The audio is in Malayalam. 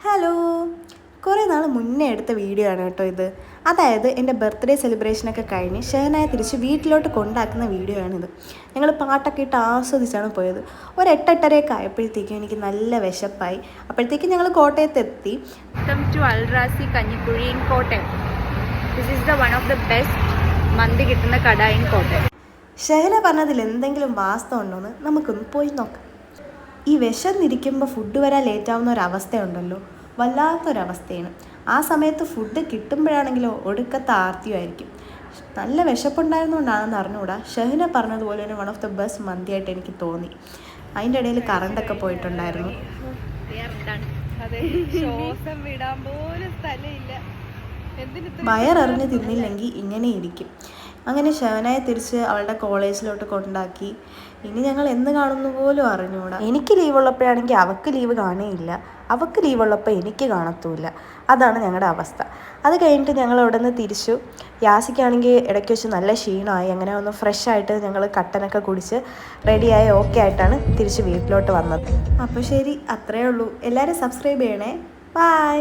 ഹലോ, കുറേ നാൾ മുന്നേ എടുത്ത വീഡിയോ ആണ് കേട്ടോ ഇത്. അതായത് എൻ്റെ ബർത്ത്ഡേ സെലിബ്രേഷനൊക്കെ കഴിഞ്ഞ് ഷെഹനായ തിരിച്ച് വീട്ടിലോട്ട് കൊണ്ടാക്കുന്ന വീഡിയോ ആണിത്. ഞങ്ങൾ പാട്ടൊക്കെ ഇട്ട് ആസ്വദിച്ചാണ് പോയത്. ഒരു 8-8:30 ആയപ്പോഴത്തേക്കും എനിക്ക് നല്ല വിശപ്പായി. അപ്പോഴത്തേക്കും ഞങ്ങൾ കോട്ടയത്തെത്തി. Welcome to Alrazi Kanjikuzhi in Kottayam. This is the one of the best മന്തി കിട്ടുന്ന കട ഇൻ കോട്ടയം. ഷെഹന പറഞ്ഞതിൽ എന്തെങ്കിലും വാസ്തവം ഉണ്ടോയെന്ന് നമുക്കൊന്ന് പോയി നോക്കാം. ഈ വിശന്നിരിക്കുമ്പോൾ ഫുഡ് വരാൻ ലേറ്റാവുന്ന ഒരവസ്ഥയുണ്ടല്ലോ, വല്ലാത്തൊരവസ്ഥയാണ്. ആ സമയത്ത് ഫുഡ് കിട്ടുമ്പോഴാണെങ്കിലോ ഒടുക്കത്തെ ആർത്തിയായിരിക്കും. നല്ല വിശപ്പുണ്ടായിരുന്നുകൊണ്ടാണെന്ന് അറിഞ്ഞുകൂടാ, ഷെഹന പറഞ്ഞതുപോലെ തന്നെ വൺ ഓഫ് ദ ബെസ്റ്റ് മന്തിയായിട്ട് എനിക്ക് തോന്നി. അതിൻ്റെ ഇടയിൽ കറണ്ടൊക്കെ പോയിട്ടുണ്ടായിരുന്നു. വയറെറിഞ്ഞ് തിന്നില്ലെങ്കിൽ ഇങ്ങനെ ഇരിക്കും. അങ്ങനെ ഷെഹനായെ തിരിച്ച് അവളുടെ കോളേജിലോട്ട് കൊണ്ടാക്കി. ഇനി ഞങ്ങൾ എന്ന് കാണുന്നു പോലും അറിഞ്ഞുകൂടാ. എനിക്ക് ലീവുള്ളപ്പോഴാണെങ്കിൽ അവൾക്ക് ലീവ് കാണുകയില്ല, അവൾക്ക് ലീവുള്ളപ്പോൾ എനിക്ക് കാണത്തുമില്ല. അതാണ് ഞങ്ങളുടെ അവസ്ഥ. അത് കഴിഞ്ഞിട്ട് ഞങ്ങൾ അവിടെ നിന്ന് തിരിച്ചു. യാസിക്കാണെങ്കിൽ ഇടയ്ക്ക് വെച്ച് നല്ല ക്ഷീണമായി. അങ്ങനെ ഒന്ന് ഫ്രഷ് ആയിട്ട് ഞങ്ങൾ കട്ടനൊക്കെ കുടിച്ച് റെഡിയായി ഓക്കെ ആയിട്ടാണ് തിരിച്ച് വീട്ടിലോട്ട് വന്നത്. അപ്പോൾ ശരി, അത്രയേ ഉള്ളൂ. എല്ലാവരും സബ്സ്ക്രൈബ് ചെയ്യണേ. ബൈ.